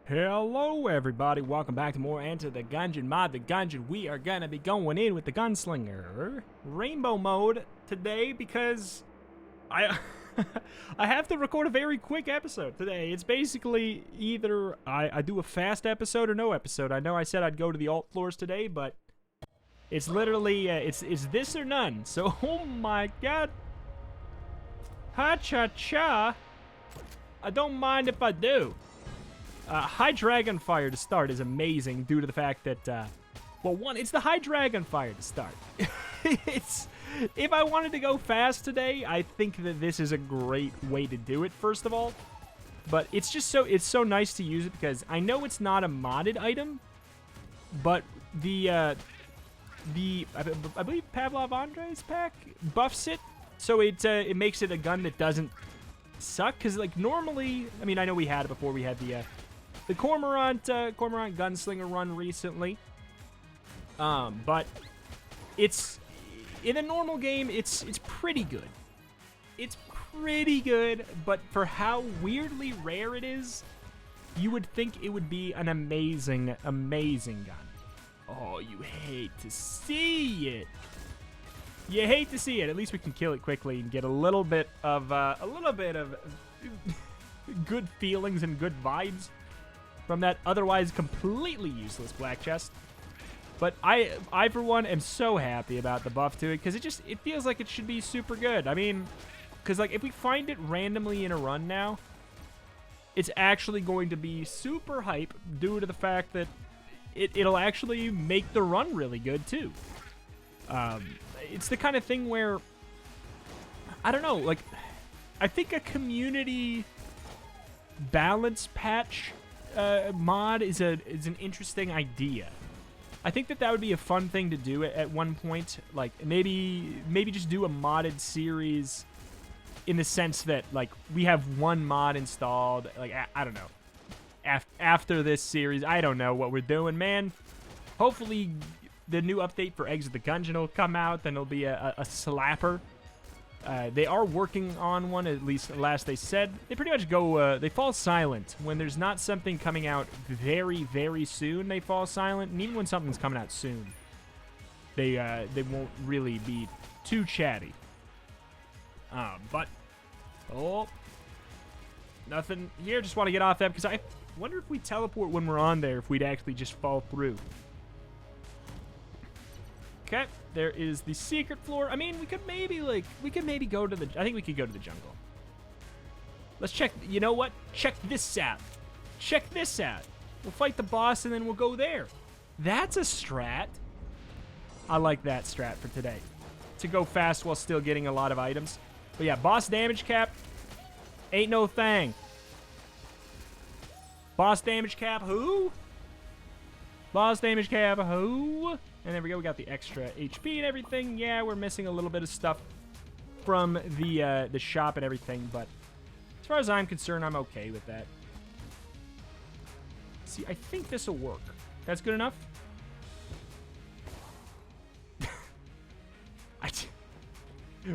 Hello everybody, welcome back to more Enter the Gungeon mod. The Gungeon, we are gonna be going in with the Gunslinger Rainbow mode today because I I have to record a very quick episode today. It's basically either I do a fast episode or no episode. I know I said I'd go to the alt floors today, but it's literally it's this or none. So oh my god, ha-cha-cha, I don't mind if I do. High Dragon Fire to start is amazing due to the fact that, well, one, it's the High Dragon Fire to start. If I wanted to go fast today, I think that this is a great way to do it, first of all. But it's just so nice to use it because I know it's not a modded item, but I believe Pavlov Andre's pack buffs it, so it makes it a gun that doesn't suck. Because, like, normally, I mean, I know we had it before. We had the Cormorant Gunslinger run recently, but it's in a normal game. It's pretty good. It's pretty good, but for how weirdly rare it is, you would think it would be an amazing gun. Oh, you hate to see it. You hate to see it. At least we can kill it quickly and get a little bit of good feelings and good vibes from that otherwise completely useless black chest. But I for one am so happy about the buff to it because it feels like it should be super good. I mean, because like if we find it randomly in a run now, it's actually going to be super hype due to the fact that it'll actually make the run really good too. It's the kind of thing where, I don't know, like, I think a community balance patch mod is an interesting idea. I think that would be a fun thing to do at one point. Like, maybe just do a modded series in the sense that, like, we have one mod installed. Like, I don't know. After this series, I don't know what we're doing, man. Hopefully the new update for Eggs of the Gungeon will come out, then it'll be a slapper. They are working on one, at least last they said. They pretty much go, they fall silent. When there's not something coming out very, very soon, they fall silent. And even when something's coming out soon, they won't really be too chatty. But, oh, nothing here. Just want to get off that because I wonder if we teleport when we're on there, if we'd actually just fall through. Okay, there is the secret floor. I mean, we could maybe go to the, I think we could go to the jungle. Let's check, you know what? Check this out. Check this out. We'll fight the boss and then we'll go there. That's a strat. I like that strat for today. To go fast while still getting a lot of items. But yeah, boss damage cap ain't no thing. Boss damage cap who? Boss damage cap who? And there we go, we got the extra HP and everything. Yeah, we're missing a little bit of stuff from the shop and everything, but as far as I'm concerned, I'm okay with that. See, I think this will work. That's good enough?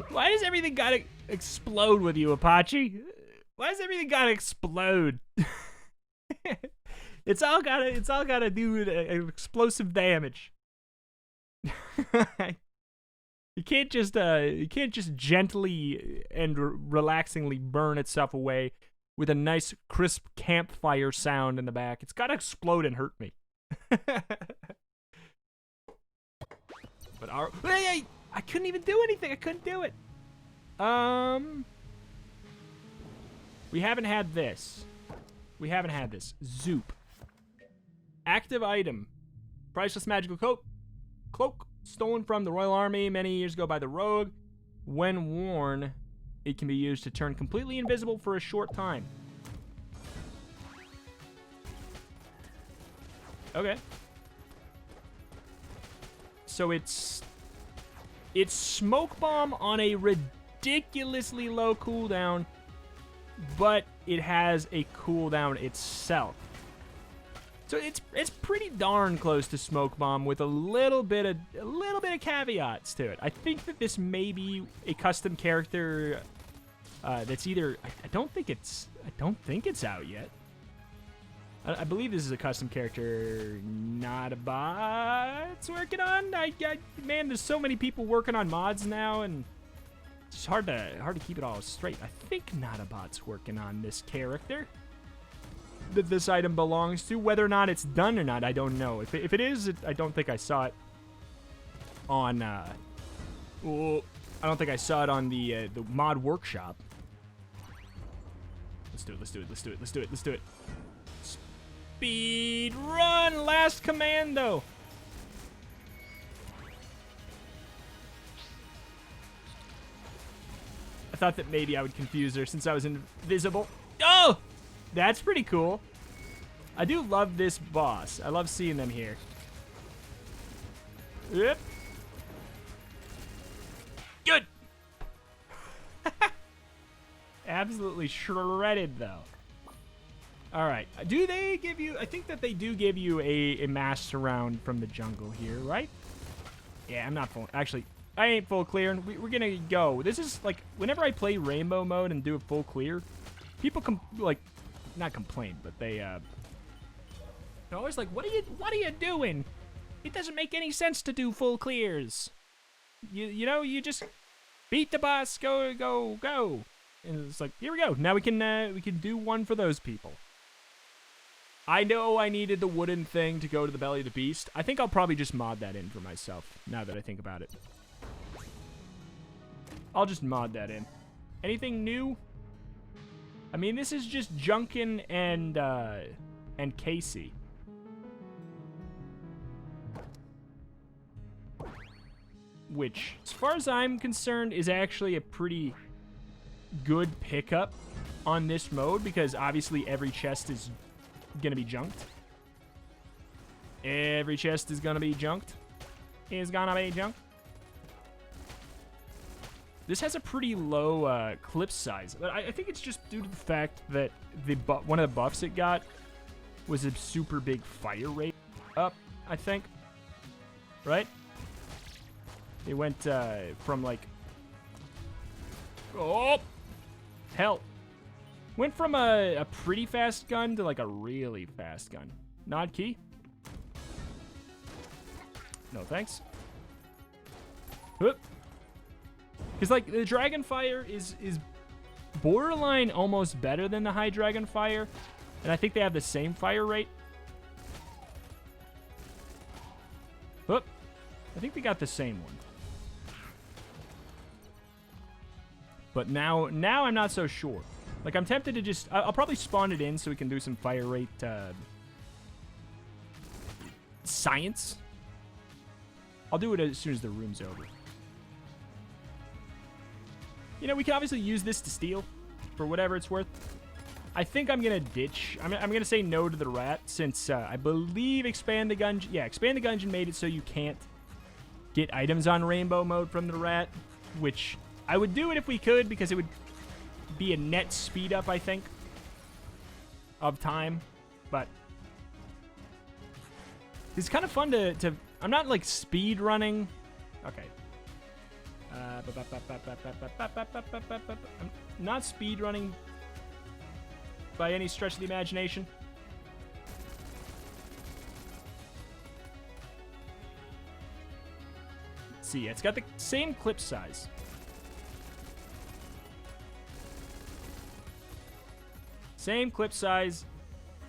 Why does everything gotta explode with you, Apache? Why does everything gotta explode? It's all gotta do with explosive damage. You can't just gently and relaxingly burn itself away with a nice crisp campfire sound in the back. It's gotta explode and hurt me. But hey, I couldn't even do anything. I couldn't do it. We haven't had this. We haven't had this. Zoop. Active item. Priceless magical cloak stolen from the Royal Army many years ago by the rogue. When worn, it can be used to turn completely invisible for a short time. Okay. So it's smoke bomb on a ridiculously low cooldown, but it has a cooldown itself. So it's pretty darn close to smoke bomb with a little bit of caveats to it. I think that this may be a custom character that's either I don't think it's out yet. I believe this is a custom character, not a bot's working on. Man, there's so many people working on mods now, and it's just hard to keep it all straight. I think not a bot's working on this character that this item belongs to. Whether or not it's done or not, I don't know. If it is, I don't think I saw it on. I don't think I saw it on the mod workshop. Let's do it. Let's do it. Let's do it. Let's do it. Let's do it. Speed run, last commando. I thought that maybe I would confuse her since I was invisible. Oh, that's pretty cool. I do love this boss. I love seeing them here. Yep. Good. Absolutely shredded, though. All right. Do they give you... I think that they do give you a master round from the jungle here, right? Yeah, I'm not full... Actually, I ain't full clear. We're going to go. This is, like, whenever I play rainbow mode and do a full clear, people, not complain, but they're always like, what are you doing? It doesn't make any sense to do full clears. You know, you just beat the boss, go, go, go. And it's like, here we go. Now we can do one for those people. I know I needed the wooden thing to go to the belly of the beast. I think I'll probably just mod that in for myself, now that I think about it. I'll just mod that in. Anything new? I mean, this is just Junkin and Casey. Which, as far as I'm concerned, is actually a pretty good pickup on this mode, because obviously every chest is gonna be junked. Every chest is gonna be junked. Is gonna be junked. This has a pretty low clip size, but I think it's just due to the fact that one of the buffs it got was a super big fire rate up, I think. Right? It went from like... Oh! Hell. Went from a pretty fast gun to like a really fast gun. Nod key? No thanks. Because like the dragon fire is borderline almost better than the high dragon fire, and I think they have the same fire rate. Whoop. I think they got the same one. But now I'm not so sure. Like, I'm tempted to just... I'll probably spawn it in so we can do some fire rate science. I'll do it as soon as the room's over. You know, we can obviously use this to steal for whatever it's worth. I think I'm going to ditch... I'm going to say no to the rat, since I believe Expand the Gungeon... Yeah, Expand the Gungeon made it so you can't get items on rainbow mode from the rat, which I would do it if we could, because it would be a net speed up, I think, of time. But it's kind of fun to I'm not like speed running. Okay. I'm not speed running by any stretch of the imagination. Let's see, it's got the same clip size. Same clip size,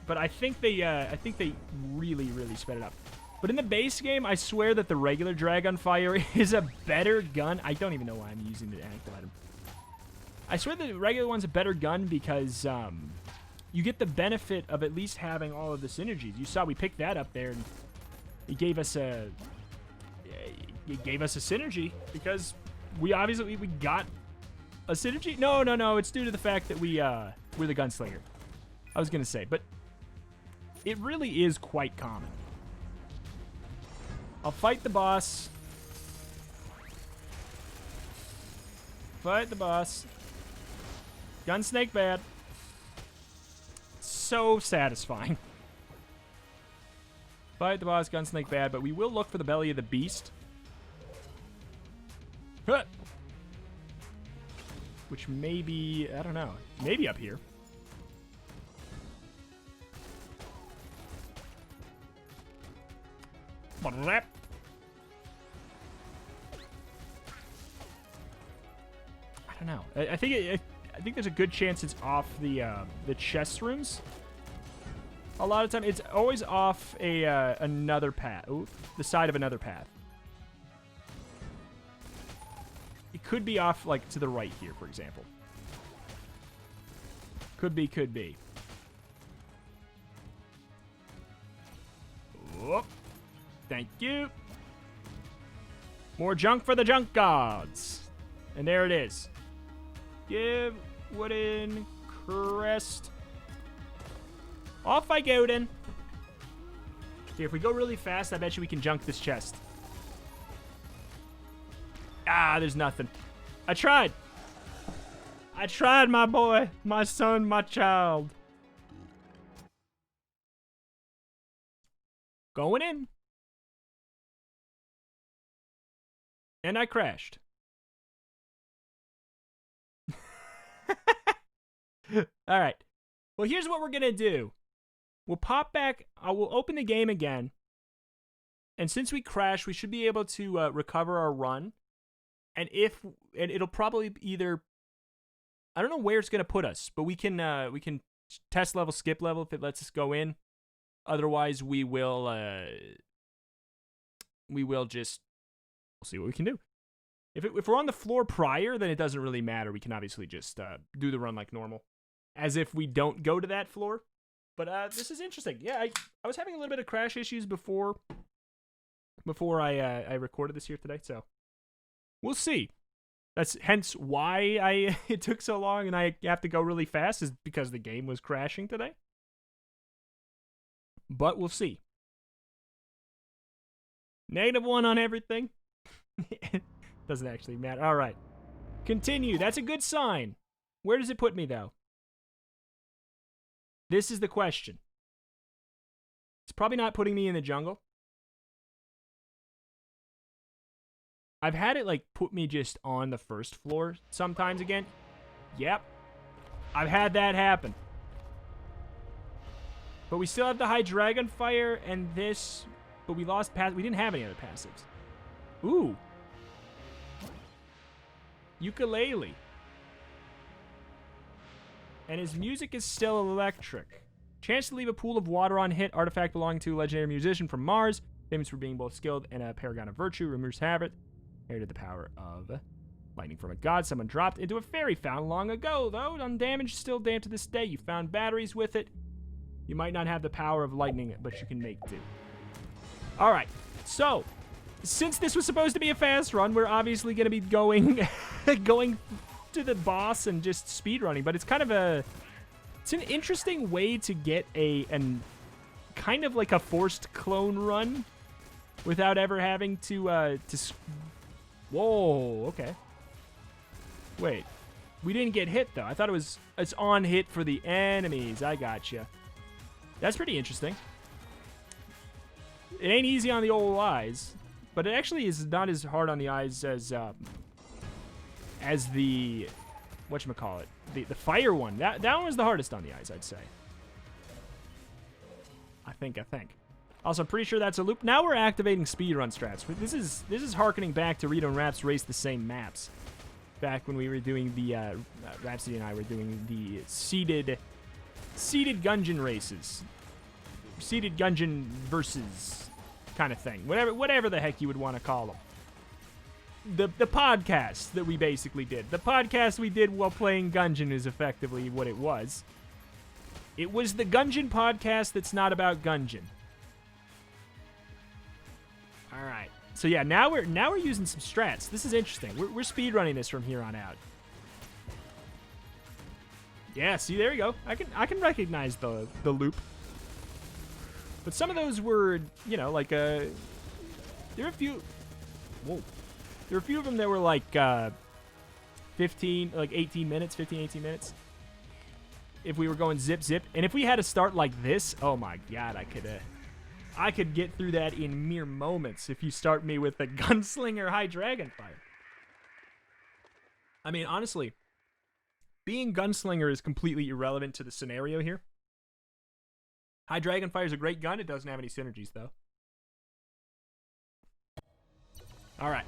but I think they really sped it up. But in the base game, I swear that the regular Dragon Fire is a better gun. I don't even know why I'm using the active item. I swear the regular one's a better gun because you get the benefit of at least having all of the synergies. You saw we picked that up there, and it gave us a synergy because we obviously we got a synergy. No, it's due to the fact that we're the Gunslinger. I was gonna say, but it really is quite common. I'll fight the boss. Fight the boss. Gunsnake bad. So satisfying. Fight the boss, Gunsnake bad, but we will look for the belly of the beast. Huh. Which may be, I don't know, maybe up here. don't know. I think there's a good chance it's off the chest rooms. A lot of time, it's always off another path. Ooh, the side of another path. It could be off, like, to the right here, for example. Could be, could be. Whoop. Thank you. More junk for the junk gods. And there it is. Give wooden crest. Off I go then. See, if we go really fast, I bet you we can junk this chest. Ah, there's nothing. I tried. I tried, my boy. My son, my child. Going in. And I crashed. All right. Well, here's what we're going to do. We'll pop back. I will open the game again. And since we crashed, we should be able to recover our run. And it'll probably either, I don't know where it's going to put us, but we can test level, skip level if it lets us go in. Otherwise, we'll see what we can do. If we're on the floor prior, then it doesn't really matter. We can obviously just do the run like normal, as if we don't go to that floor. But this is interesting. Yeah, I was having a little bit of crash issues before I recorded this here today, so we'll see. That's hence why it took so long and I have to go really fast, is because the game was crashing today. But we'll see. -1 on everything. Doesn't actually matter. All right. Continue. That's a good sign. Where does it put me, though? This is the question. It's probably not putting me in the jungle. I've had it, like, put me just on the first floor sometimes again. Yep. I've had that happen. But we still have the high dragon fire and this, but we lost we didn't have any other passives. Ooh. Ukulele. And his music is still electric. Chance to leave a pool of water on hit. Artifact belonging to a legendary musician from Mars. Famous for being both skilled and a paragon of virtue. Rumors have it. Heir to the power of lightning from a god. Someone dropped into a fairy fountain long ago, though. Undamaged, still damp to this day. You found batteries with it. You might not have the power of lightning, but you can make do. Alright, so, since this was supposed to be a fast run, we're obviously going to be going to the boss and just speedrunning, but it's kind of it's an interesting way to get kind of like a forced clone run without ever having to whoa, okay. Wait, we didn't get hit, though. I thought it's on hit for the enemies. I gotcha. That's pretty interesting. It ain't easy on the old eyes, but it actually is not as hard on the eyes as the whatchamacallit, the fire one. That one was the hardest on the eyes, I'd say. I think. Also, I'm pretty sure that's a loop. Now we're activating speedrun strats. This is harkening back to Rito and Raps Race the Same Maps. Back when we were doing the Rhapsody and I were doing the seeded Gungeon races. Seeded Gungeon versus kind of thing. Whatever the heck you would want to call them. The podcast that we basically did. The podcast we did while playing Gungeon is effectively what it was. It was the Gungeon podcast that's not about Gungeon. Alright. So yeah, now we're using some strats. This is interesting. We're speedrunning this from here on out. Yeah, see, there you go. I can recognize the loop. But some of those were, you know, like there were a few. Whoa. There were a few of them that were like 18 minutes. If we were going zip zip, and if we had to start like this, oh my god, I could get through that in mere moments if you start me with the Gunslinger High Dragon Fire. I mean, honestly, being Gunslinger is completely irrelevant to the scenario here. High Dragon Fire is a great gun. It doesn't have any synergies, though. All right.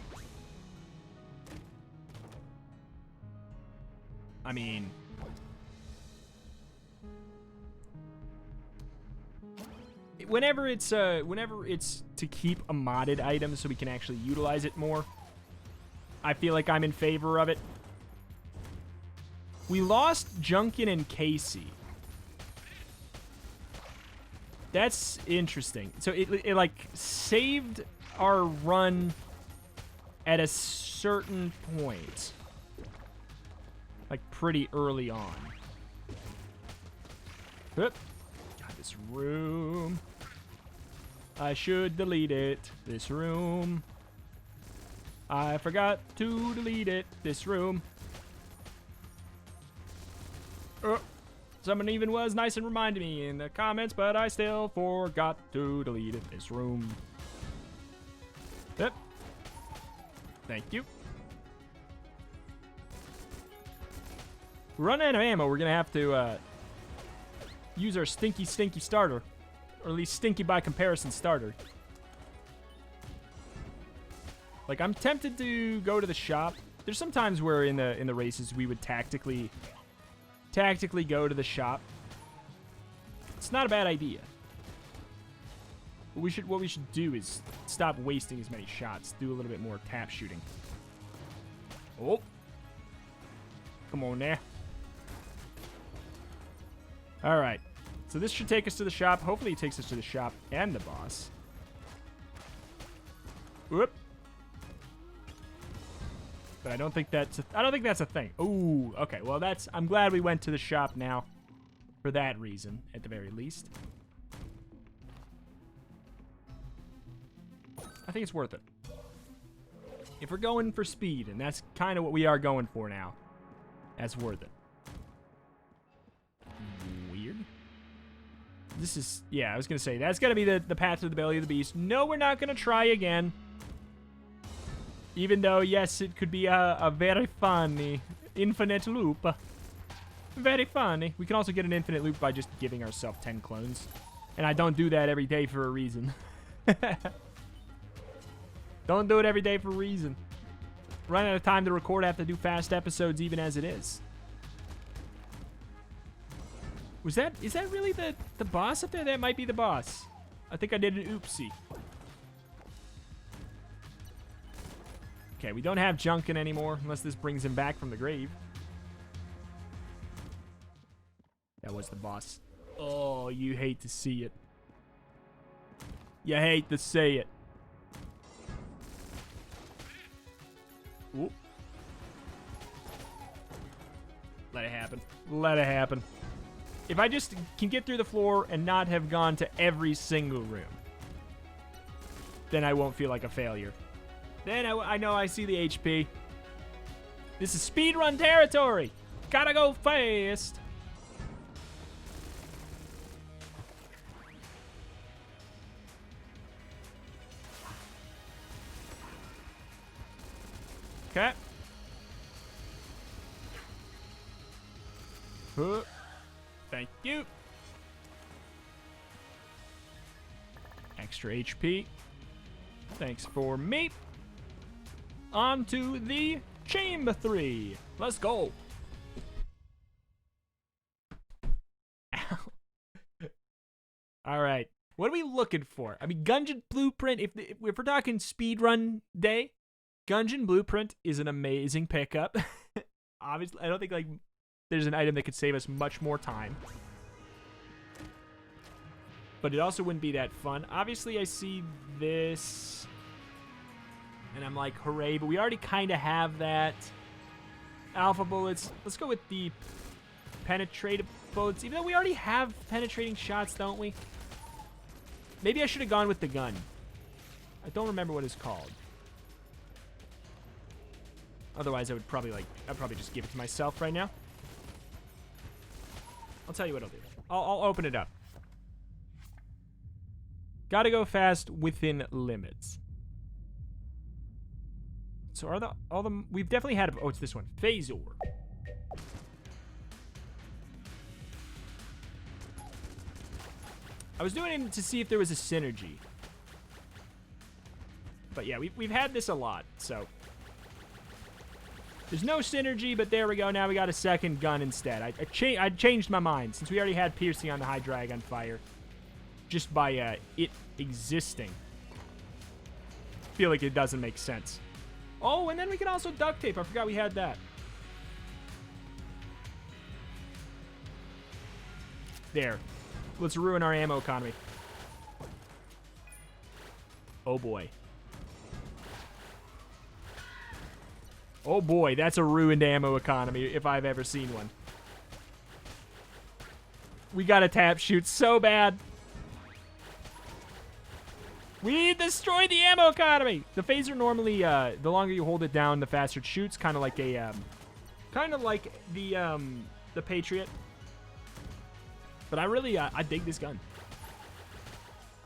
I mean... Whenever it's to keep a modded item so we can actually utilize it more, I feel like I'm in favor of it. We lost Gungeon and Casey. That's interesting. So it like saved our run at a certain point, like pretty early on. Oop. God, this room. I should delete it. This room. I forgot to delete it. This room. Someone even was nice and reminded me in the comments, but I still forgot to delete it. This room. Yep. Thank you. We're running out of ammo. We're going to have to use our stinky starter. Or at least stinky by comparison starter. Like, I'm tempted to go to the shop. There's some times where in the races we would tactically go to the shop. It's not a bad idea. But what we should do is stop wasting as many shots. Do a little bit more tap shooting. Oh. Come on there. All right. So this should take us to the shop. Hopefully it takes us to the shop and the boss. Whoop. But I don't think that's a thing. Ooh, okay. Well, I'm glad we went to the shop now for that reason, at the very least. I think it's worth it. If we're going for speed, and that's kind of what we are going for now, that's worth it. Weird. This is, yeah, I was going to say, that's going to be the path to the belly of the beast. No, we're not going to try again. Even though, yes, it could be a very funny infinite loop. Very funny. We can also get an infinite loop by just giving ourselves 10 clones. And I don't do that every day for a reason. Don't do it every day for a reason. Run out of time to record. I have to do fast episodes even as it is. Is that really the boss up there? That might be the boss. I think I did an oopsie. Okay, we don't have Gungeon anymore, unless this brings him back from the grave. That was the boss. Oh, you hate to see it. You hate to see it. Oop. Let it happen. Let it happen. If I just can get through the floor and not have gone to every single room, then I won't feel like a failure. Then I know I see the HP. This is speedrun territory. Gotta go fast. Okay. Thank you. Extra HP. Thanks for me. On to the chamber 3. Let's go. Ow. All right. What are we looking for? I mean, Gungeon Blueprint, if we're talking speedrun day, Gungeon Blueprint is an amazing pickup. Obviously, I don't think like there's an item that could save us much more time. But it also wouldn't be that fun. Obviously, I see this, and I'm like, hooray, but we already kind of have that. Alpha bullets. Let's go with the penetrative bullets, even though we already have penetrating shots, don't we? Maybe I should have gone with the gun. I don't remember what it's called. Otherwise, I'd probably just give it to myself right now. I'll tell you what I'll do. I'll open it up. Gotta go fast within limits. So are all the we've definitely had oh, it's this one. Phasor. I was doing it to see if there was a synergy. But yeah, we've had this a lot, so. There's no synergy, but there we go. Now we got a second gun instead. I changed my mind, since we already had piercing on the high dragon fire. Just by it existing. I feel like it doesn't make sense. Oh, and then we can also duct tape. I forgot we had that. There. Let's ruin our ammo economy. Oh boy. Oh boy, that's a ruined ammo economy if I've ever seen one. We gotta tap shoot so bad. We destroyed the ammo economy. The phaser normally, the longer you hold it down, the faster it shoots. Kind of like a, the Patriot. But I really, I dig this gun.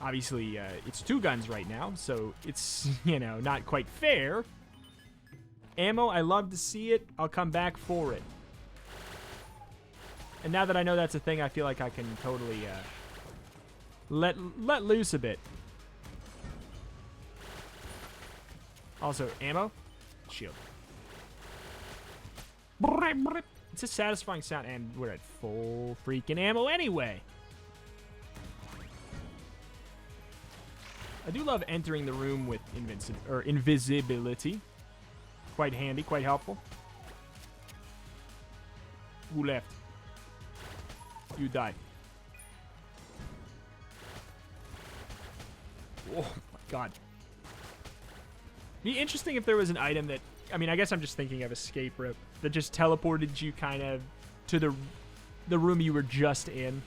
Obviously, it's 2 guns right now, so it's, you know, not quite fair. Ammo, I love to see it. I'll come back for it. And now that I know that's a thing, I feel like I can totally, let loose a bit. Also, ammo, shield. It's a satisfying sound, and we're at full freaking ammo anyway. I do love entering the room with invisibility. Quite handy, quite helpful. Who left? You die. Oh my god. Be interesting if there was an item that, I mean, I guess I'm just thinking of escape rope that just teleported you kind of to the room you were just in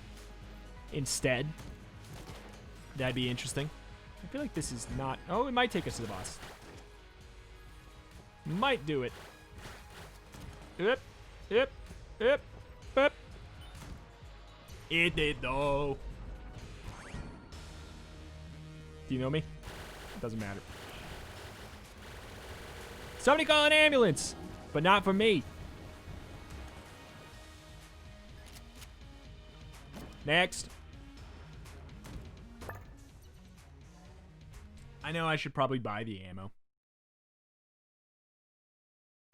instead. That'd be interesting. I feel like this is not, oh, it might take us to the boss. Might do it. Yep, yep, yep, yep. It did though. Do you know me? It doesn't matter. Somebody call an ambulance, but not for me. Next. I know I should probably buy the ammo.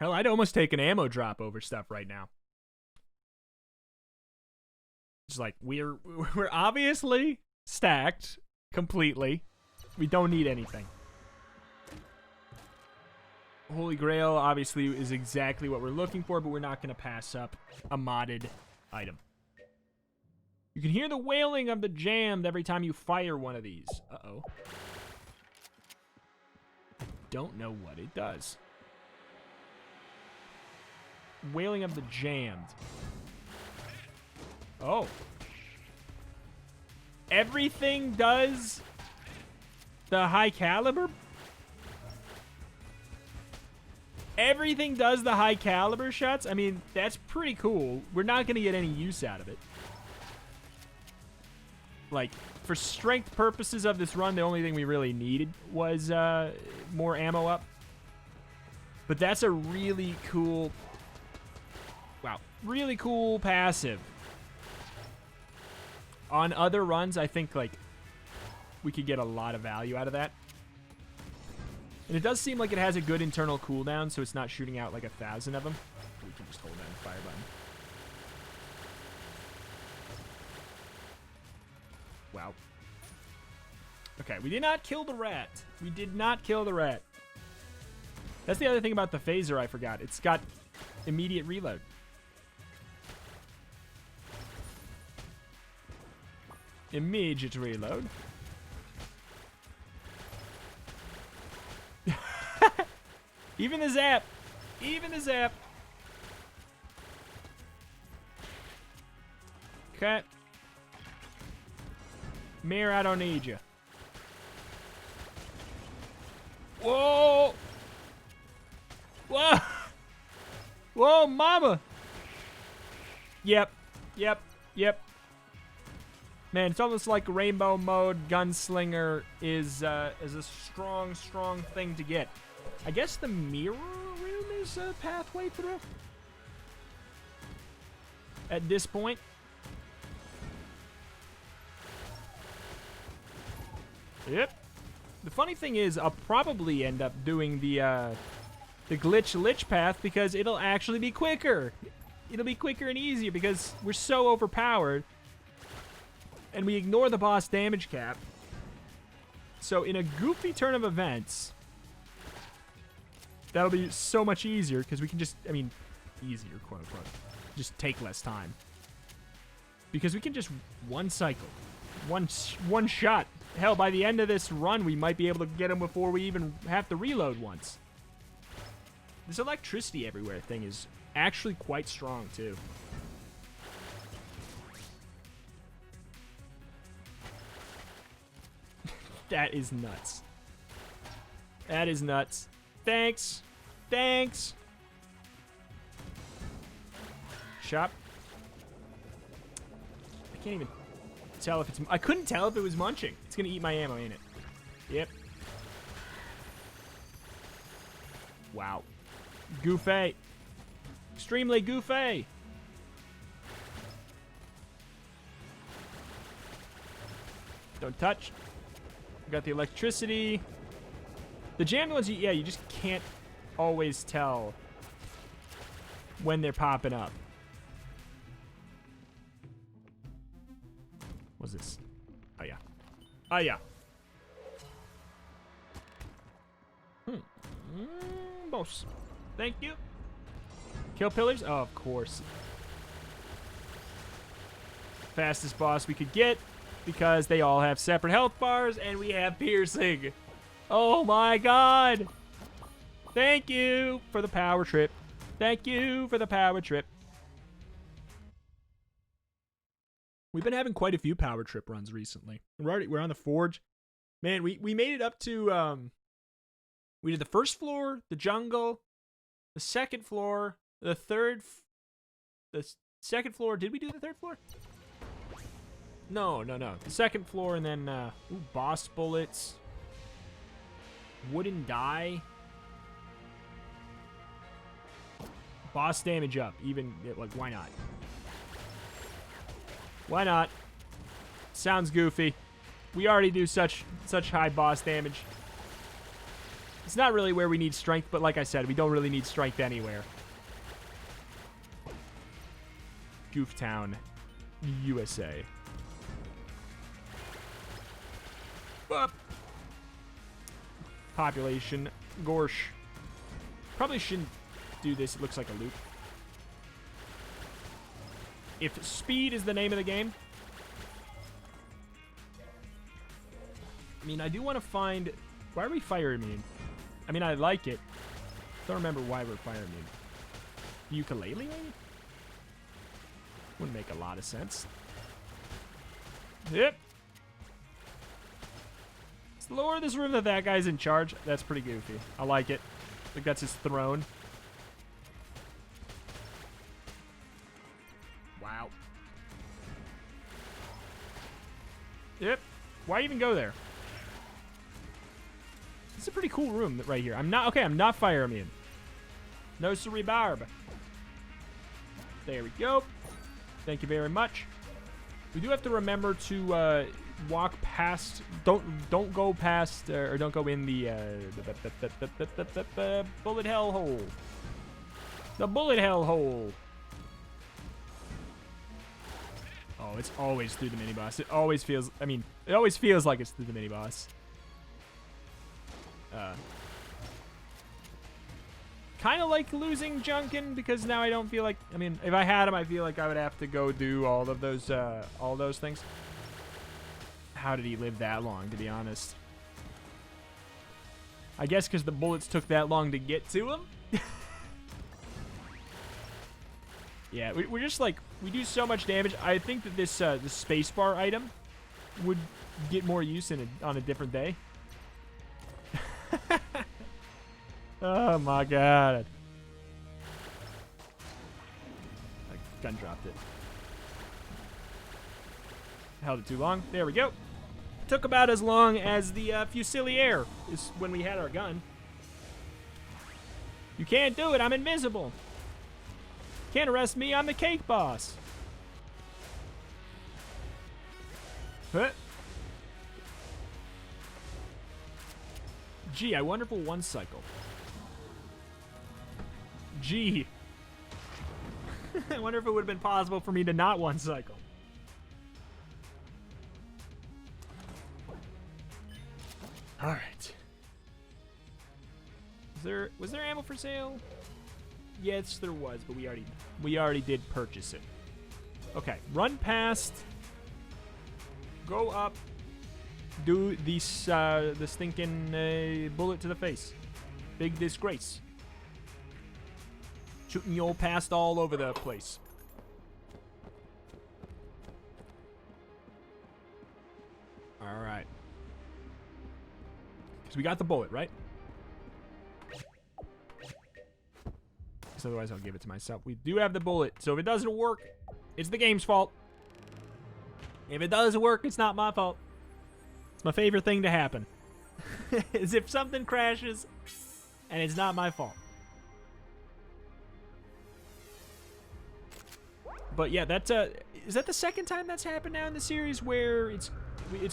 Hell, I'd almost take an ammo drop over stuff right now. It's like, we're obviously stacked completely. We don't need anything. Holy Grail obviously is exactly what we're looking for, but we're not going to pass up a modded item. You can hear the wailing of the jammed every time you fire one of these. Uh-oh. Don't know what it does. Wailing of the jammed. Oh. Everything does the high caliber? Everything does the high caliber shots? I mean, that's pretty cool. We're not going to get any use out of it. Like, for strength purposes of this run, the only thing we really needed was more ammo up. But that's a really cool... Wow. Really cool passive. On other runs, I think, like, we could get a lot of value out of that. And it does seem like it has a good internal cooldown, so it's not shooting out like 1,000 of them. We can just hold down the fire button. Wow. Okay, we did not kill the rat. We did not kill the rat. That's the other thing about the phaser I forgot. It's got immediate reload. Immediate reload. Even the zap. Even the zap. Okay. Mirror, I don't need you. Whoa. Whoa. Whoa, mama. Yep. Yep. Yep. Man, it's almost like rainbow mode Gunslinger is a strong, strong thing to get. I guess the mirror room is a pathway through. At this point. Yep. The funny thing is, I'll probably end up doing the glitch lich path because it'll actually be quicker. It'll be quicker and easier because we're so overpowered. And we ignore the boss damage cap. So in a goofy turn of events, that'll be so much easier because we can just, I mean, easier, quote unquote, just take less time. Because we can just one cycle, one shot. Hell, by the end of this run, we might be able to get him before we even have to reload once. This electricity everywhere thing is actually quite strong, too. That is nuts. That is nuts. Thanks. Thanks. Shop. I can't even tell if it's... I couldn't tell if it was munching. It's going to eat my ammo, ain't it? Yep. Wow. Goofy. Extremely goofy. Don't touch. Got the electricity. The jammed ones, yeah, you just can't always tell when they're popping up. What's this? Oh, yeah. Oh, yeah. Boss. Thank you. Kill pillars? Oh, of course. Fastest boss we could get because they all have separate health bars and we have piercing. Oh, my God. Thank you for the power trip. Thank you for the power trip. We've been having quite a few power trip runs recently. We're on the Forge. Man, we made it up to, we did the first floor, the jungle, the second floor, the second floor. Did we do the third floor? No. The second floor and then, ooh, boss bullets, wooden die, boss damage up. Even, like, why not? Why not? Sounds goofy. We already do such high boss damage. It's not really where we need strength, but like I said, we don't really need strength anywhere. Gooftown, USA. Up. Population. Gorsh. Probably shouldn't do this. It looks like a loop. If speed is the name of the game. I mean, I do want to find... Why are we fire immune? I mean, I like it. Don't remember why we're fire immune. Ukulele, maybe? Wouldn't make a lot of sense. Yep. It's the lower of this room that guy's in charge. That's pretty goofy. I like it. I think that's his throne. Wow. Yep. Why even go there? It's a pretty cool room right here. I'm not fire immune. No siree barb. There we go. Thank you very much. We do have to remember to walk past. Don't go past or don't go in the bullet hell hole. The bullet hell hole. Oh, it's always through the mini boss. It always feels. I mean, it always feels like it's through the mini boss. Kind of like losing Junkin because now I don't feel like... I mean, if I had him, I feel like I would have to go do all those things. How did he live that long, to be honest? I guess because the bullets took that long to get to him? Yeah, we're just like... We do so much damage. I think that this the spacebar item would get more use on a different day. Oh my God. I gun dropped it. Held it too long. There we go. Took about as long as the Fusilier is when we had our gun. You can't do it. I'm invisible. Can't arrest me. I'm the cake boss. Huh? Gee, I wonder if we'll one cycle. Gee. I wonder if it would have been possible for me to not one cycle. All right. Was there ammo for sale? Yes, there was, but we already did purchase it. Okay, run past. Go up. Do the stinking bullet to the face. Big disgrace. Shooting your past all over the place. All right. Because we got the bullet, right? Because otherwise I'll give it to myself. We do have the bullet, so if it doesn't work, it's the game's fault. If it does work, it's not my fault. It's my favorite thing to happen. Is if something crashes and it's not my fault. But yeah, that's is that the second time that's happened now in the series where it's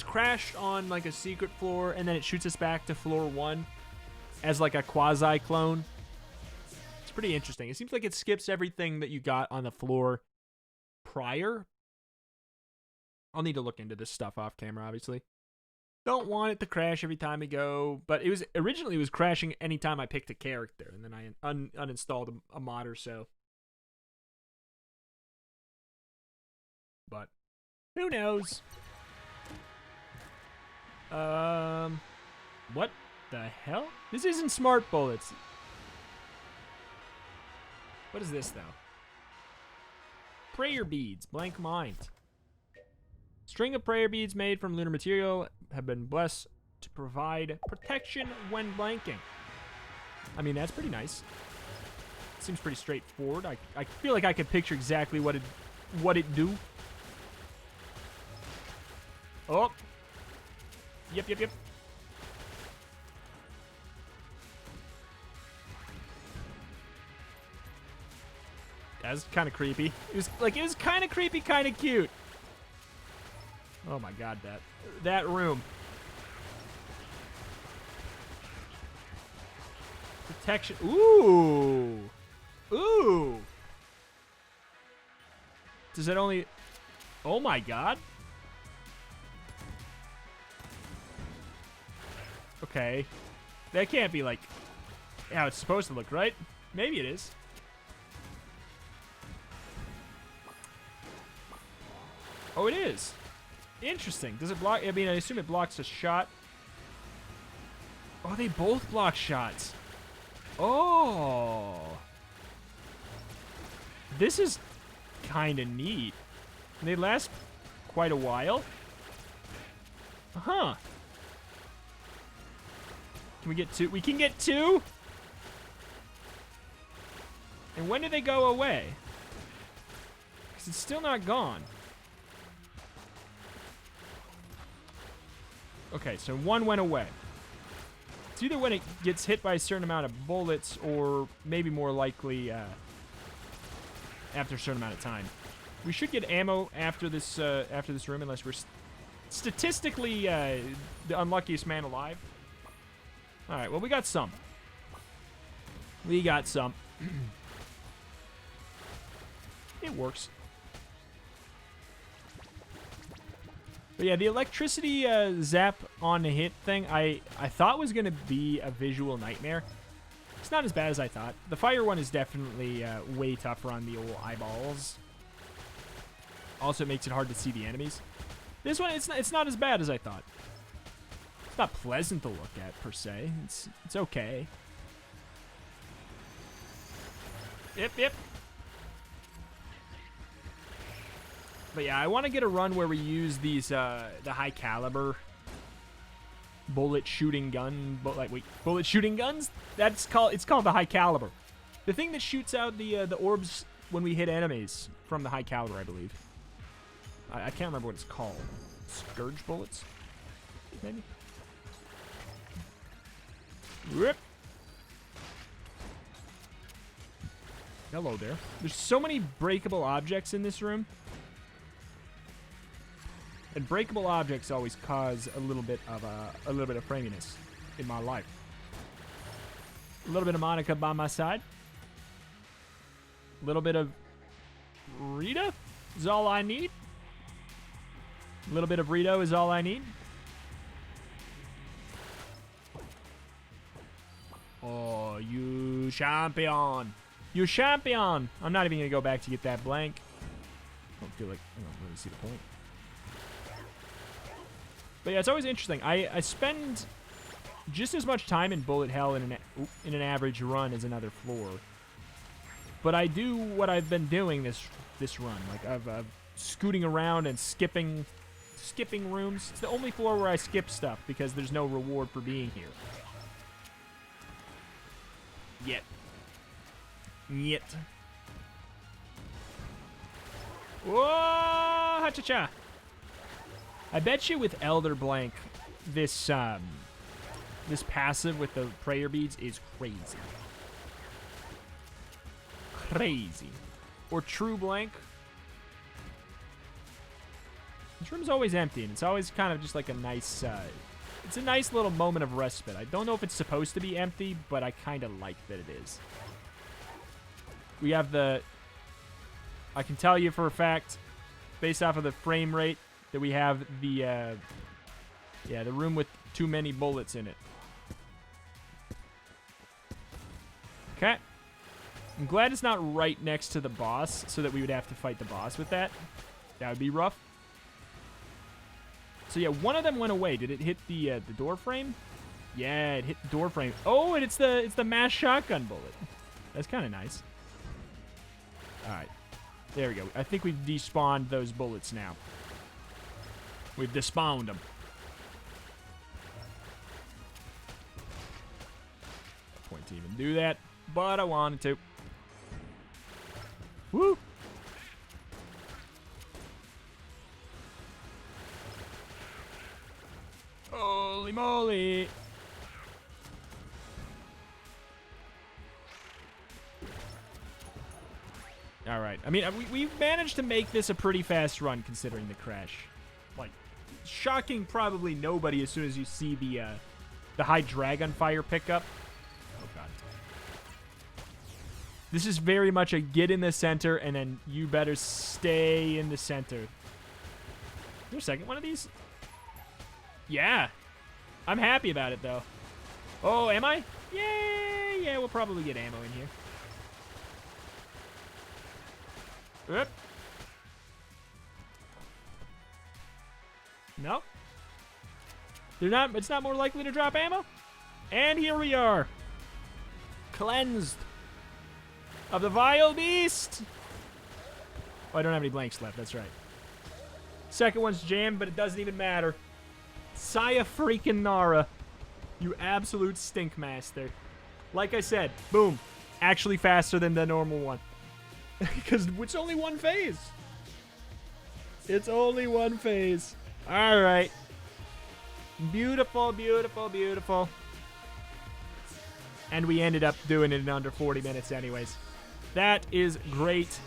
crashed on like a secret floor and then it shoots us back to floor 1 as like a quasi clone? It's pretty interesting. It seems like it skips everything that you got on the floor prior. I'll need to look into this stuff off camera, obviously. Don't want it to crash every time we go, but it was originally crashing anytime I picked a character, and then I uninstalled a mod or so. But who knows? What the hell? This isn't smart bullets. What is this though? Prayer beads, blank mind. String of prayer beads made from lunar material have been blessed to provide protection when blanking. I mean, that's pretty nice. Seems pretty straightforward. I feel like I could picture exactly what it do. Oh. Yep. That's kind of creepy. It was kind of creepy, kind of cute. Oh my god, that room. Protection. Ooh. Does it only... Oh my god. Okay. That can't be like how it's supposed to look, right? Maybe it is. Oh, it is. Interesting. Does it block? I mean, I assume it blocks a shot. Oh, they both block shots. Oh. This is kind of neat. They last quite a while. Huh. Can we get 2? We can get 2? And when do they go away? Because it's still not gone. Okay, so 1 went away. It's either when it gets hit by a certain amount of bullets or maybe more likely after a certain amount of time. We should get ammo after this room unless we're statistically the unluckiest man alive. All right, well, we got some. It works. But yeah, the electricity zap on the hit thing, I thought was going to be a visual nightmare. It's not as bad as I thought. The fire one is definitely way tougher on the old eyeballs. Also, it makes it hard to see the enemies. This one, it's not as bad as I thought. It's not pleasant to look at, per se. It's okay. Yep. But yeah, I want to get a run where we use these the high caliber bullet shooting guns. It's called the high caliber. The thing that shoots out the orbs when we hit enemies from the high caliber, I believe. I can't remember what it's called. Scourge bullets, maybe. Rip. Hello there. There's so many breakable objects in this room. And breakable objects always cause a little bit of framiness in my life. A little bit of Monica by my side. A little bit of Rita is all I need. A little bit of Rito is all I need. Oh, you champion. You champion. I'm not even going to go back to get that blank. I don't feel like I don't really see the point. But yeah, it's always interesting. I spend just as much time in bullet hell in an average run as another floor. But I do what I've been doing this run. Like I've scooting around and skipping rooms. It's the only floor where I skip stuff because there's no reward for being here. Yet. Whoa! Ha-cha-cha! I bet you with Elder Blank, this passive with the prayer beads is crazy. Crazy. Or True Blank. This room's always empty, and it's always kind of just like a nice, it's a nice little moment of respite. I don't know if it's supposed to be empty, but I kind of like that it is. We have I can tell you for a fact, based off of the frame rate, that we have the room with too many bullets in it. Okay. I'm glad it's not right next to the boss, so that we would have to fight the boss with that. That would be rough. So yeah, one of them went away. Did it hit the door frame? Yeah, it hit the door frame. Oh, and it's the mass shotgun bullet. That's kind of nice. All right, there we go. I think we've despawned those bullets now. We've despawned them. No point to even do that, but I wanted to. Woo! Holy moly! All right. I mean, we've managed to make this a pretty fast run considering the crash. Like, shocking probably nobody as soon as you see the high dragon fire pickup. Oh, God. This is very much a get in the center, and then you better stay in the center. Is there a second one of these? Yeah. I'm happy about it, though. Oh, am I? Yay! Yeah, we'll probably get ammo in here. Oop. Nope. It's not more likely to drop ammo. And here we are. Cleansed of the vile beast. Oh, I don't have any blanks left. That's right. Second one's jammed, but it doesn't even matter. Saya freaking Nara. You absolute stink master. Like I said, boom. Actually faster than the normal one. Because it's only one phase. It's only one phase. All right. Beautiful, beautiful, beautiful. And we ended up doing it in under 40 minutes anyways. That is great.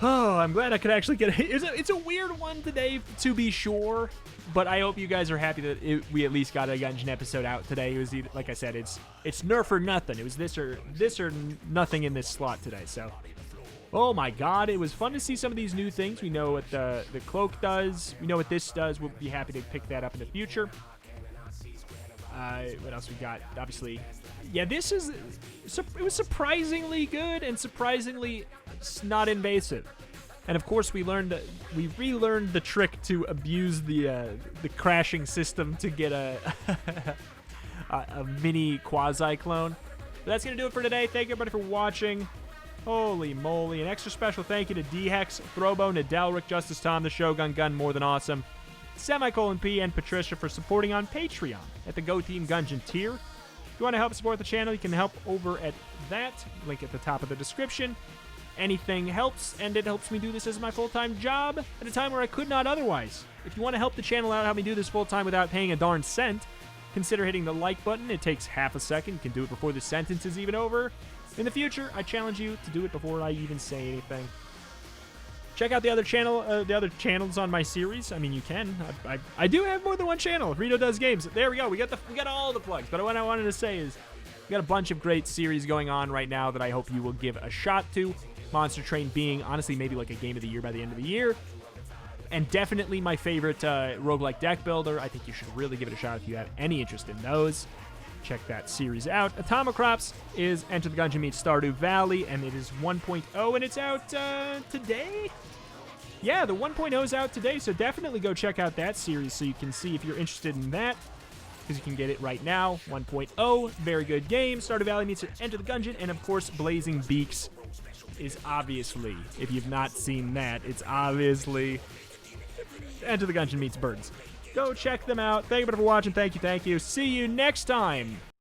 Oh, I'm glad I could actually get it. It's a weird one today, to be sure. But I hope you guys are happy that we at least got a Gungeon episode out today. It was, like I said, it's nerf or nothing. It was this or nothing in this slot today. So, oh my God, it was fun to see some of these new things. We know what the cloak does. We know what this does. We'll be happy to pick that up in the future. What else we got? Obviously, yeah, it was surprisingly good and surprisingly not invasive. And of course, we relearned the trick to abuse the crashing system to get a mini quasi clone. But that's gonna do it for today. Thank you everybody for watching. Holy moly! An extra special thank you to D-Hex, Throwbo, Nydeleric, JusticeTom, the Shogun Gun, MoreThanAwesome, P, and Patricia for supporting on Patreon at the Go Team Gungeon tier. If you want to help support the channel, you can help over at that link at the top of the description. Anything helps, and it helps me do this as my full-time job at a time where I could not otherwise. If you want to help the channel out, help me do this full-time without paying a darn cent, consider hitting the like button. It takes half a second. You can do it before the sentence is even over. In the future, I challenge you to do it before I even say anything. Check out the other channels on my series. I mean, you can. I do have more than one channel. Rito Does Games. There we go. We got all the plugs. But what I wanted to say is, We got a bunch of great series going on right now that I hope you will give a shot to. Monster Train being, honestly, maybe like a game of the year by the end of the year. And definitely my favorite roguelike deck builder. I think you should really give it a shot if you have any interest in those. Check that series out. Atomicrops is Enter the Gungeon meets Stardew Valley, and it is 1.0, and it's out today? Yeah, the 1.0 is out today, so definitely go check out that series so you can see if you're interested in that, because you can get it right now. 1.0, very good game. Stardew Valley meets Enter the Gungeon, and of course, Blazing Beaks is obviously, if you've not seen that, it's obviously Enter the Gungeon meets Birds. Go check them out. Thank you for watching. Thank you. See you next time.